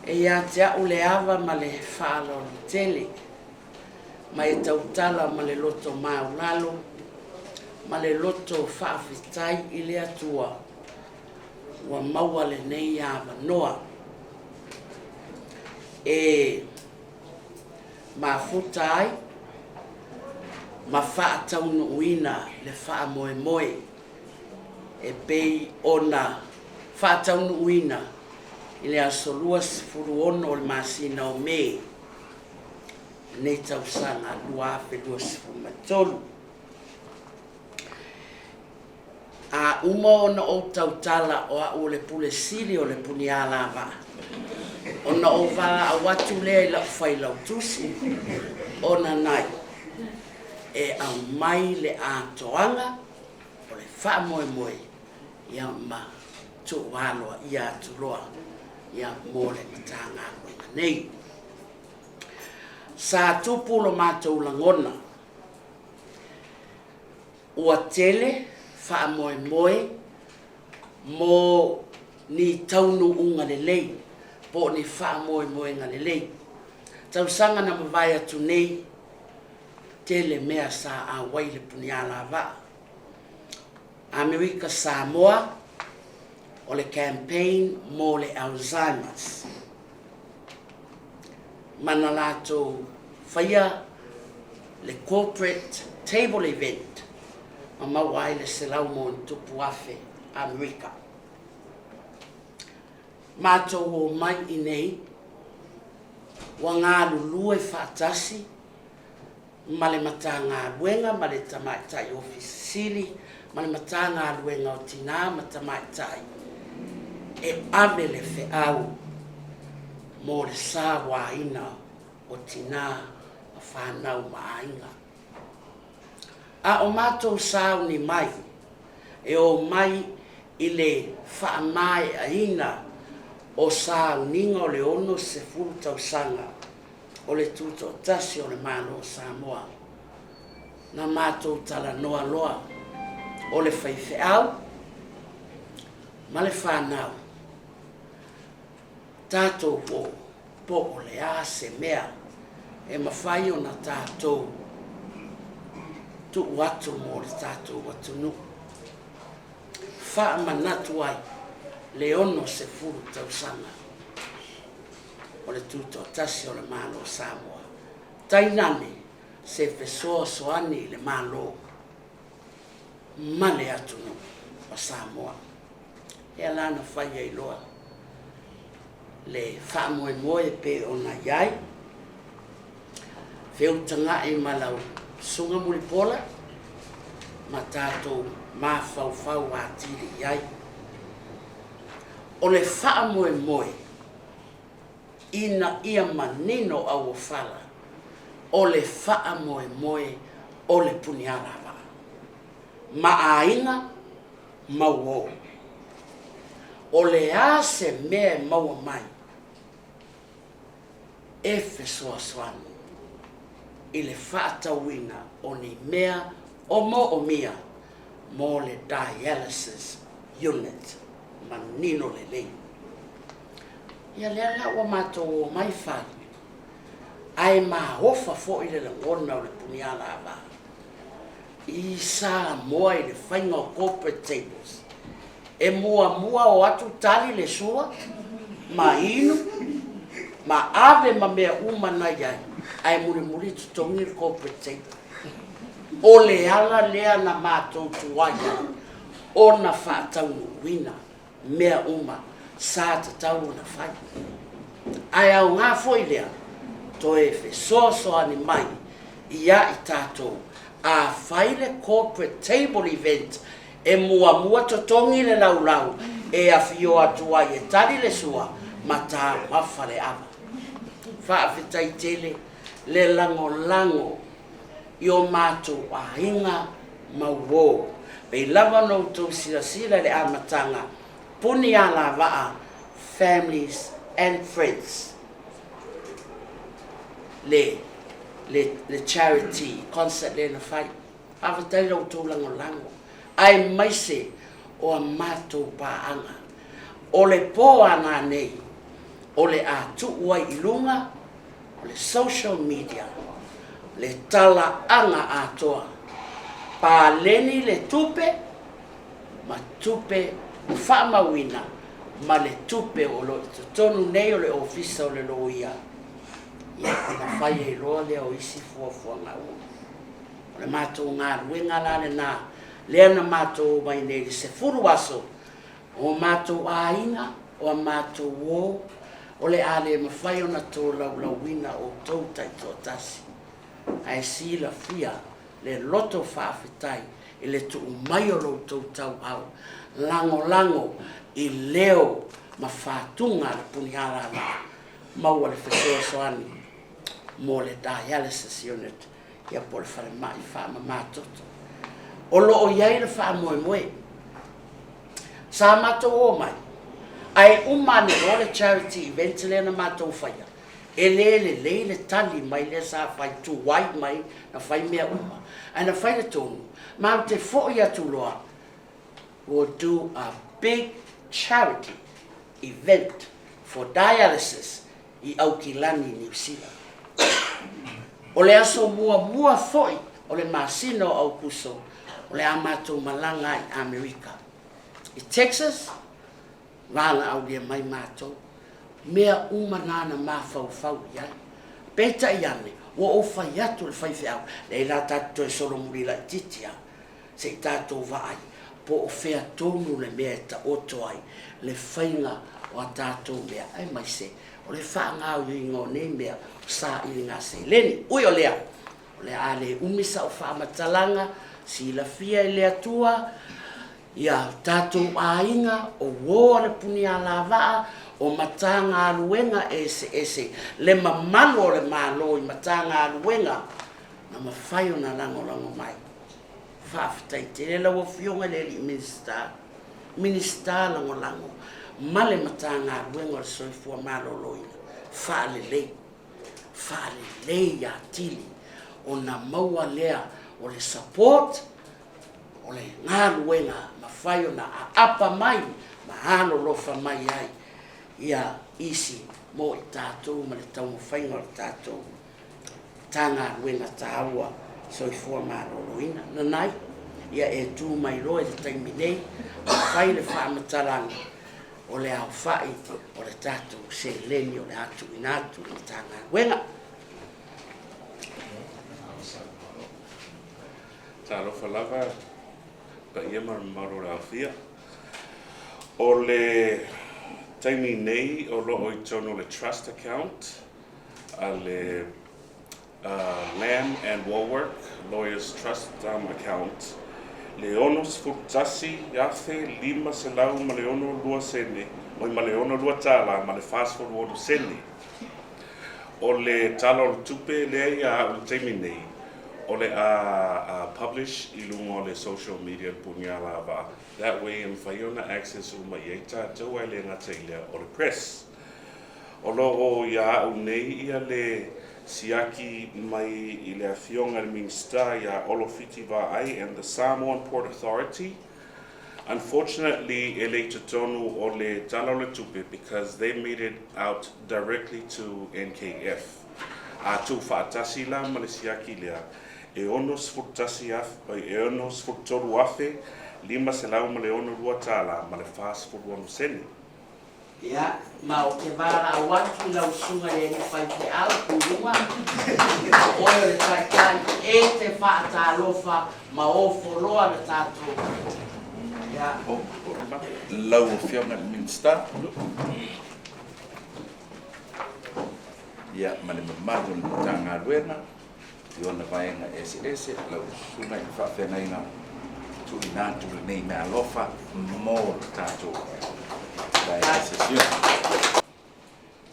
e ia te au le ava ma le fa'alapotopotoga ma e tautala ma le loto maulalo ma le loto fa'awhitai i le atua ua maua le nei ava noa e mafuta ai ma fa'ataunu'uina le fa'amoemoe e pei ona fa'ataunu'uina i le asolua sefuluono o le masina o me nei tausaga lua afelua sefumatolu a uma ona ou tautala o a'u o le pulesili o le Punialava'a ona o vala'au atu lea i la'u failautusi ona nai e au mai le atoanga o le fa'amoemoe ia ma tu'ualoa ia atuloa ia mo le Matāgaluega nei sa tupu lo matou lagona ua tele fa'amoemoe mo ni taunu'uga lelei po ni fa'amoemoega lelei tausaga na mavae atu nei tele mea sa auai le Punialava'a Amerika Samoa o le campaign mo le Alzheimer's mana latou faia le corporate table event ma mau ai le selau mo tupu afe Amerika matou o mai i nei ua galulu e fa'atasi ma le Matāgaluega ma le tamaita'i ofisili ma le Matāgaluega o tinā ma tamaita'i e ave le fe'au mo le sāwāina o tinā ma whanau ma āiga a o matou sauni mai e o mai i le whaamaeaina o sauniga o le ono sefulu tausaga o le tuto'atasi o le Mālō Samoa na matou talanoa loa o le faife'au ma le whanau tatou po o le a se mea e mawhai o na tatou tu'u atu mo le tatou atunu'u whaamanatu ai le ono sefulu tausaga o le tuto'atasi o le Mālō Samoa tainane se fesoasoani i le Mālō ma le atunu'u o Samoa e lana whaia i loa le whaamoemoe pe ona iai wheutaga'i ma lau sunga mulipola ma tātou mawhauwhau atiri iai o le whaamoemoe ina ia manino au o whala o le whaamoemoe o le Punialava'a ma āinga mau o le a se mea maua mai e fesoasoani i le whaatauina o ni mea o mo o mia mo le dialysis unit ma nino le lei ia lea la ua matou o mai whai ai mahofa fo'i le lagona o le Punialava'a i sa moa i le whainga o corporate tables e mua o atu tali le sua ma inu ma ave ma mea umana iai ai muri tutongi le corporate table o le ala lea na matou tuaia o na whaataunu'uina mea uma sa tatau na whai ai au ngā foi lea to e fesoasoani mai ia i tātou a whaile corporate table event e mua totongi le laulau e afio atua e tari le sua ma tā wafa le ava whaafetai tele le lango i o mātou āinga mauō pei lava no tau sila le amatanga Punialava'a families and friends le charity concert le na whai awhatai lau tau lango ai maise o a mātou pāanga o le pō ana nei o le atu'u ai i lunga, o le social media, le tala anga atoa, paleni le tupe, ma tupe whaamawina, ma le tupe o lo tonu nei o le ofisa o le loia. Ia na whai e roa lea o isi fuafua ngau. O le mātou ngā ruenga lale nā, lea na mātou mai nei se furu aso, o mātou āinga, o mātou wō, o le ale mawhai o na tō laulawina o tau tai tō tasi. Ai si la fia, le loto whaafetai, i le tu mai o lo tau tau au, lango i leo ma whātunga le Punialava'a, maua le fesoasoani, mo le dialysis unit, ia po le whare mai whaama mātoto. O loo iai le wha moe moe. Sa mātou o mai. Ai umane o le charity event le na mātou whaia. E le tali mai le sa whai tu wai mai na whai mea uma. Ai na whai le tonu. Mau te fo'i atu loa. We'll do a big charity event for dialysis i Aukilani, New Zealand. O le aso mua fo'i o le masino au kuso. O le amatou malanga i Amerika. I Texas, rana au lia mai mātou, mea umanana mawhau iai. Peta i ane, wa o whai atu le whaiwhiau, le la tātou e solo murila i titia, se i tātou vaai, po o whea tonu le mea ta oto ai, le whainga o a tātou mea, ai mai se, o le whaangau i ngō nei mea, sa i ngā seleni, ui o lea, o le ale umisa o whaamatalanga, si la fia i lea tua, ia tātou āinga o woa le Punialava'a o Matāgaluega ese le mamalo le Mālō i Matāgaluega na mawhai o na lango mai. Whaafetai te le lau afioga le li Minisitā lango ma le Matāgaluega o le Soifua Mālōlōina. Fa'alelei ia tili o na maua lea o le support o le ngaluenga mawhai o na apa mai ma hano lofa mai ai ia isi mo i tātou ma le tau mawhainga o le tātou tā ngaluenga tāua Soifua Mālōlōina na nai ia e tū mai roe le taimi nei mawhai le whaamataranga o le au whai o le tātou seleni o le atu inatu le tā ngaluenga. Talofa lava ka ia marumaro la fia. O le taimi nei o lo i tono le trust account a le Land and Woolwork Lawyers Trust account le onos futasi yafe lima selau ma le ono lua sene o ma le ono lua tala ma le fast food wodu sene o le talo le tupe le ia o taimi nei o le publish i lunga o le social media Punialava'a. That way in whaiona access uma i eita tau ai le ngata i lea o le press. O lo o ia au nei ia le siaki mai i le afioga le Minisitā ia Olofiti'Vaai and the Samoan Port Authority. Unfortunately, e le tonu o le tala o le tupe because they made it out directly to N.K.F. A tu whaatasi la ma le siaki lea. E onos futasi e onos futoru afe lima selau ma le ono lua tala ma le fast food wanu seni. Ia, ma o te vara awatu lau sunga e ni whai te au kuruma. Oio le taitai e te whaatalofa ma o foloa le tātou. Ia. Lau o fiona le Minisitā. Ia, ma le mamadu le Matāgaluega. I ona vaenga ese lau suna i whawhenaina tu i nātu le nei mea alofa mō tātou.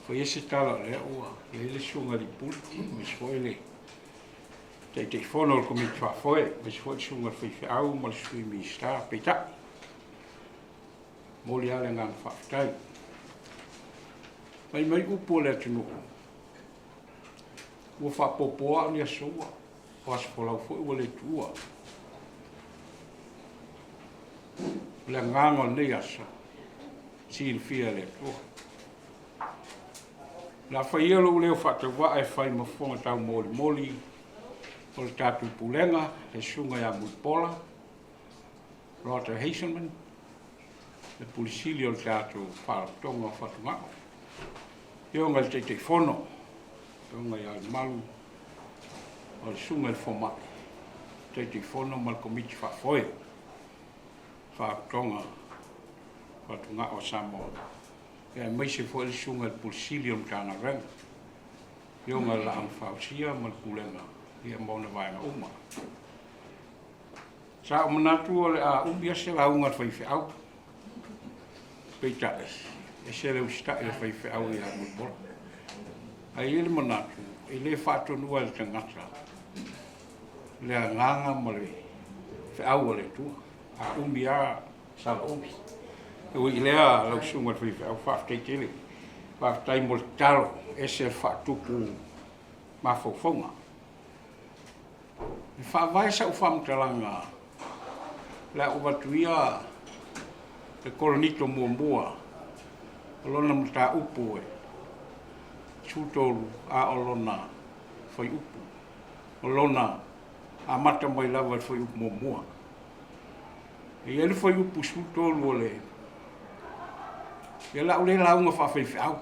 Foi esse tala le ua le sunga di pulti mi foi le te fono o komiti foi mi foi sunga fiafia mo le sui Minisitā peta mo le ale ngan whaftai mai upo le atunu'u ua whapopoa ni asua o aspolau foi ua le tua le ngango nei asa silfia le tua La whaia lo leo whatawa e whai mawhonga tau moli o le tātou pulenga, le sunga ia muipola, Roger Hazelman, le pulisili o le tātou Fa'alapotopotoga Fa'avae. Ionga le te whono, ionga ia le malu, o le sunga le foa'i. Te whono ma le komiti whaafoe, Fa'alapotopotoga Fatuga'o Samoa. Ia mai se fo le sunga le pulisili o le Matāgaluega. Ionga la ang whausia ma le pulenga, ia mauna vaenga uma. Sa o manatu o le a umbia se la unga whaiwhiau. Peita e se le usta e whaiwhiau i a muipola. Ai ele manatu, e le whaatonua le tangata. Le a nganga ma le whiau o le tua. A umbia sa la umbi. E ui lea lau sunga whaiwhiau whaaftai tele. Whaaftai mo le talo e se whaatupu ma whauwhaunga. E whaavae sa u whamtalanga la uvatuia le kolonito mua o lona mata upu e sutolu a o lona whai upu o lona a mata mai lava whai upu mua e ele whai upu sutolu o le e la ule launga whawhaiwhiau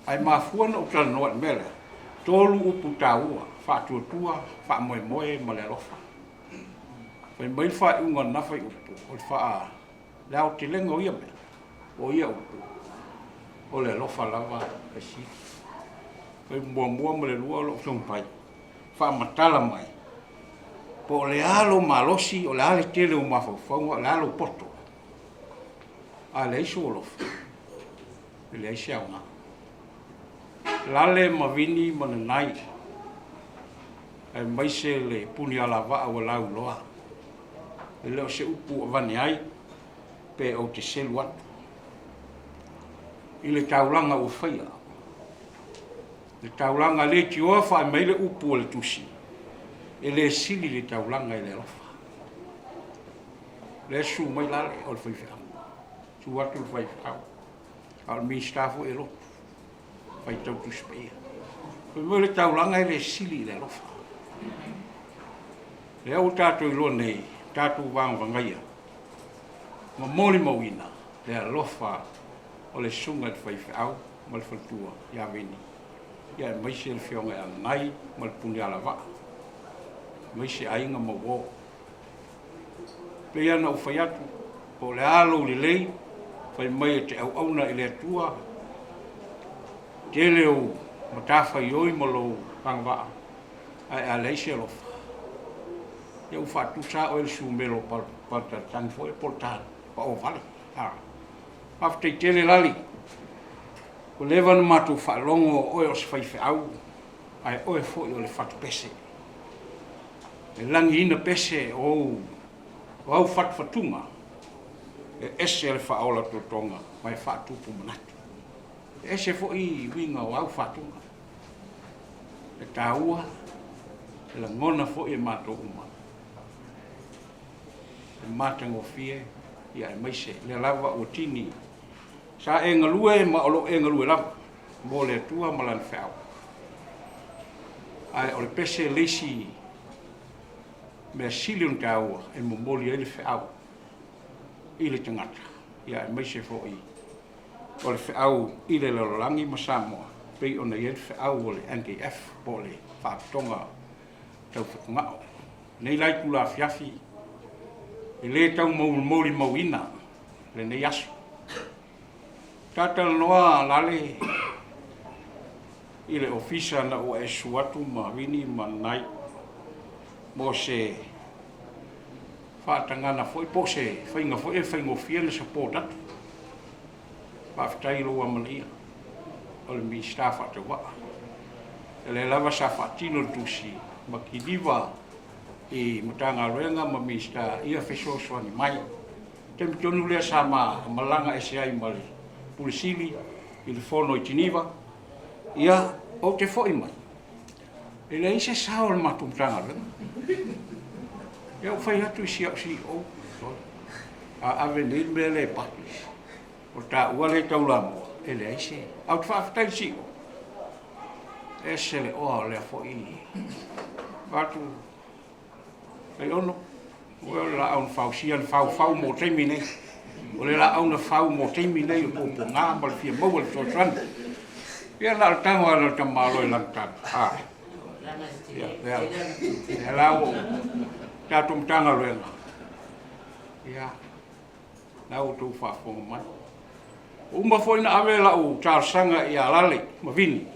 ai mafuana o tala noa mele tolu upu taua whaatuatua whaamoemoe ma le alofa Pai mai whae unga na whai upu, o le wha leo te lenga o ia mea, o ia upu, o le lofa lava e si. Pai mua ma le lua o lo tong pai, wha matala mai. Po o le alo malosi, o le ale tele o mawhauwhaunga, o le alo poto. A le iso o lofa, le aise au nga. Lale ma vini ma na nai, ai mai se le Punialava'a o lau loa. E leo se upu o vane ai, pe o te selu atu. I le taulanga o whaia. Le taulanga le ti oa whae mai le upu o le tusi. E le sili le taulanga i le lofa. Le su mai lale o le whaiwhau. Su atu le whaiwhau. A le Minisitā fo e loto. Whai tau tuspea. Pe mo le taulanga i le sili i le lofa. Le au tātou i loa nei. Tātou wangaia. Ma moli mauina, le alofa o le sunga le whaiwhiau, ma le whaltua, ia vini. Ia e maise le whionga e anai, ma le Punialava'a. Maise ainga ma wō. Pei ana u whai atu, o le alo le lei, whai mai e te au auna i le atua, te leo matawhai oi ma lo Pangava'a, ai a leise alofa. Ia u whaatusa o ele sumelo pata tangi fo e portana, pa o vale. Aftai tele lali, ko lewa na matu whaalongo oe o se whaiwhiau, ai oe fo i o le whatu pese. E langi ina pese o au whatuwhatunga, e ese le whaola totonga, mai whaatupu manatu. E ese fo i winga o au whatunga. E tāua, e la ngona fo i mato uma. Matangofie ia e maise le lava o tini sa e ngalue ma o e ngalue lava mo le tua ma lan fau ai o le pese lesi me silion tau e mo moli ele fau i le tangata ia e maise fo i o le fau i le lolangi ma Samoa pei ona i le fau o le N.K.F po le Fa'alapotopotoga Fa'avae nei lai kula fiafi e le tau mauli mauina, le nei aso. Tata noa lale i le ofisa na o e suatu ma vini ma nai mo se whaatangana foi po se whainga foi e whaingofia le support atu. Whaafitai loa malia o le Minisitā whaatawa'a. E le lava sa whaatino tusi ma ki diva i Matāgaluega ma Minisitā ia fesoasoani mai. Te mitonu lea sa malanga e se ai ma le pulisili i le fono i tiniva. Ia o te fo'i mai. E le ise sao le matu Matāgaluega. Ia o whai atu i si au si o. A ave nei me le patis. O ta ua le taulama e le ise. Au te whaafitai si o. Selesele o le foa'i. Watu, ai ono, o la au fausia fau mo teimi nei. O le la au na fau mo teimi nei o po ngā mal fia mau le sosan. Ia la tango ala ta Mālō lang ta. Ya la o ta tum tanga luenga. Ya. Na o tu fa fo mai. Uma foi na ave la o sanga ia lale ma vini.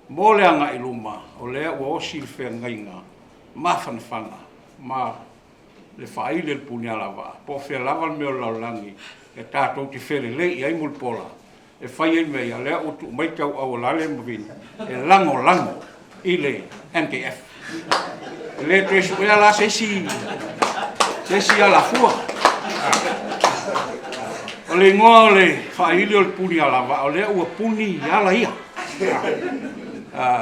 Mo le anga i luma, o lea ua osi le whea ngainga, mawhanawhana, ma le whaile le Punialava'a, po whea lava le meo laulangi, e tātou te where le i aimul pola, e whai e mea, lea o tu maitau au lale mawini, e lango i le N.K.F. Le tresu ea la sesi ala fua. O le ngoa o le whaile o le Punialava'a, o lea ua puni ala ia.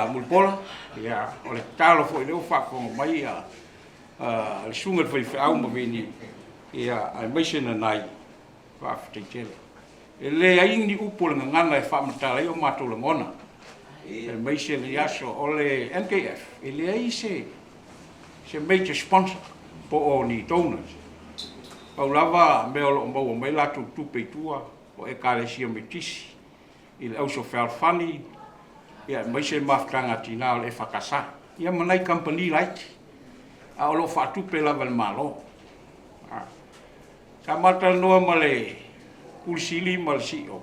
Mulpola, ya, o le talo foi leo whakongo mai le sunga le whaiwhau mawini ia ai maisena nai whawhiteitele. E le aingi upo le nganga e whamatala i o mātou le ngona. E maisena i aso o le N.K.F. E le ai se major sponsor po o ni donors. Pau lava mea lo mbau o mai latu tupeitua o e kālesia me tisi i le Aso Faraile. Ia mai se mafutanga tina o le whakasa. Ia manai company light. A o lo whatupe lava le Mālō. Ka mata noa ma le kulisili ma le CEO.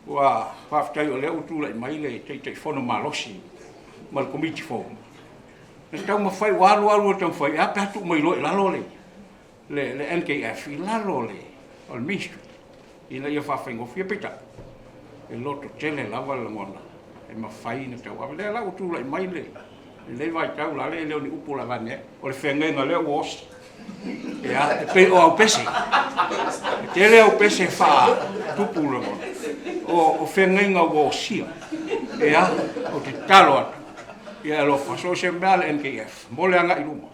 Ua whafutai o le utula i mai le teitei whono Mālosi ma le komiti whono. Na tau ma whai walu o tau whai. A patu mai lo i lalo le N.K.F. I lalo le o le Minisitā. Ina ia whawhaingofia pita. E loto tele lava le ngona. E mawhai na tau awa. Lea lau tūla i mai le. Le vai tau la le leo ni upo la vane. O le whengenga leo uosi. Ea, e pe o au pese. E te leo pese wha tupu la ngona. O whengenga uosia. Ea, o te talo atu. Ea lo whaso se mea le N.K.F. Mole anga i luma.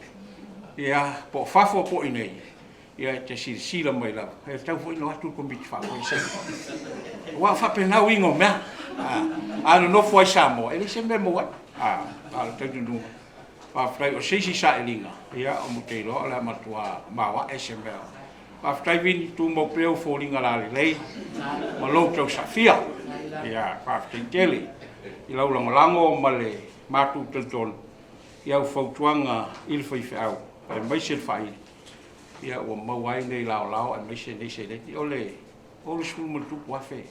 Ea, po whafo po i nei. Ia te sila mai la. E tau fo ino atu komiti whako i se. Wa whapenau ingo mea. Ano no foi samo, ele sempre moa. Al tatu no. Pa frai o sesi sa elinga. Ia o mutelo ala matua mawa SML. Pa frai vini tu mo preu folinga la lei. Ma loto safia. Ia pa frai tele. I lau lango male matu tonton. Ia o fautuanga il fiafia. Pa mai se fai. Ia o mawai nei lao ai mai se nei se nei ole. Ole skul mo tu wafe.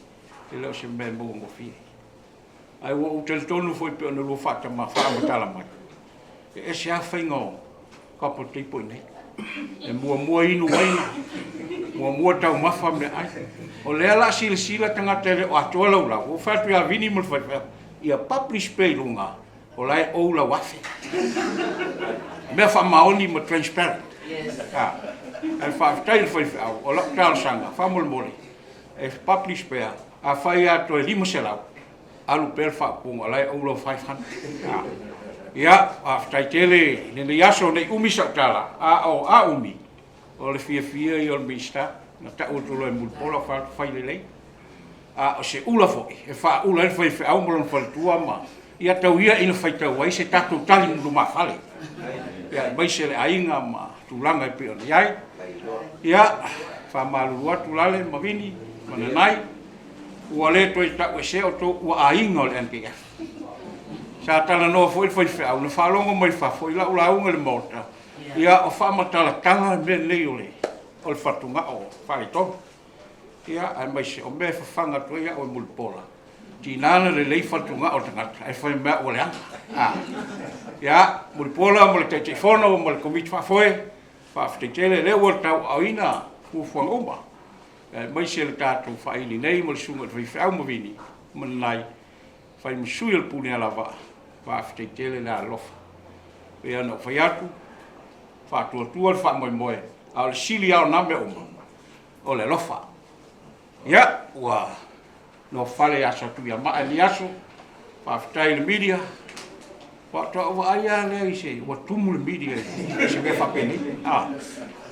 Ele o se membo mo fi. Ai o tel tonu foi pe no lo fata ma fa matala mai. E se a faingo kapo tipo nei. E mua inu mai. Mua tau mafa me ai. O le ala sila tanga tele o atola ula. O fatu ya vini mo fa. Ia publish pe lunga. O lai o la wafe. Me fa maoni mo transparent. Yes. E fa tail foi o la tal sanga fa mol. E publish pe a fai ato e limo selau. Alu perfa punga lai ulo 500. Ia, aftai tele, nene yaso nei umi sautala, a umi. O le fiafia i o le Minisitā, na ta utulo e mulpola Fa'alapotopotoga o se ula fo'i, e fa ula e fai au molon falitua ma. Ia tau ia ina fai tau ai se tatou tali mundu mawhale. Ia, mai se le ainga ma tulanga e pia ni ai. Ia, fa malulu atu lale mawini, mananai. Ua le toi tau e se o tō ua ainga o le N.K.F. Sa tala noa foi au na whalongo mai whafo i la ulaunga le mota. Ia o whamatala tanga me nei o le Fatuga'o Fa'avae Tau. Ia ai mai se o me whawhanga to ia o mulpola. Tinana le lei Fatuga'o tangata ai whai mea o le anga. Ia mulpola mo le teitei whono mo le komiti whafoe. Whawhiteitele le ua tau au ina ufuang uma. Mai se le tātou whaili nei mo le sunga le whaiwhau mawini. Manai whai musui le Punialava'a. Whawhiteitele le alofa. Ia no whai atu. Whātua le whamoe. A le sili au name uma. O le lofa. Ia, ua no whale aso tuia maa ni aso. Whawhitai le media. Whātua ua aia lea i se. Ua tumu le media. Se me whapeni.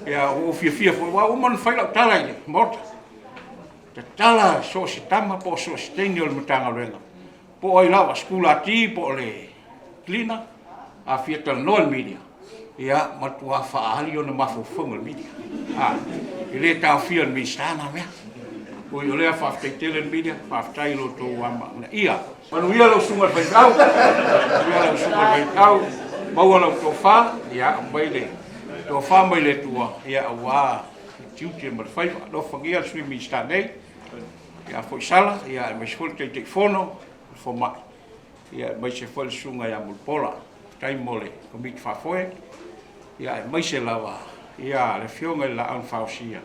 Ia o fiafia foi wa uma fai la tala mort te tala so se tama po so steni o Matāgaluega po ai lava skula ti po le klina a fiatal non media ia matua faali ona mafofonga media ile ta fia Minisitā na mea o yo le fa tele media fa tai loto wa ia manu ia lo sunga fa tau ia lo sunga fa tau mau lo to fa ia mai le to fa mai le tua ia wa tiuti mal fa lo fagia sui Minisitā nei ia foi sala ia me sfol te fono fo ma ia mai se fol sunga ia mul pola tai mole komit fa foi ia mai se lava ia le fionga la an fausia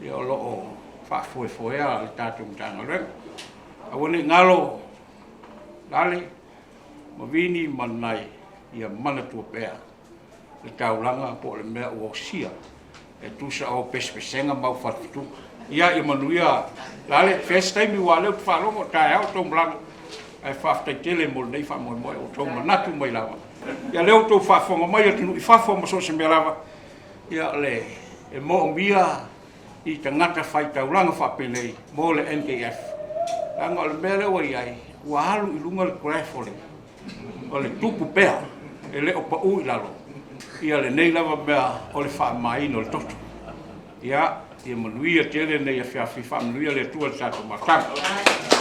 ia lo fa foi a tatu Matāgaluega a wone ngalo lale mavini manai ia mana tua pea le taulanga po le mea o sia e tusa o pespesenga mau fatu ia i manuia lale first time i wale fa lo taeao to mlang ai fa tele mo nei fa mo o to manatu mai lava ia leo to fa fonga mai atu i fa fonga so se me lava ia le e mo mia i tangata fai taulanga fa pelei mo le N.K.F anga le mele o ai wa halu i lunga le krefole o le tupu pea e le opa u i lalo ia le nei lava mea o le fa mai no le toto ia ia manuia tele nei a fiafia manuia le tua tato matanga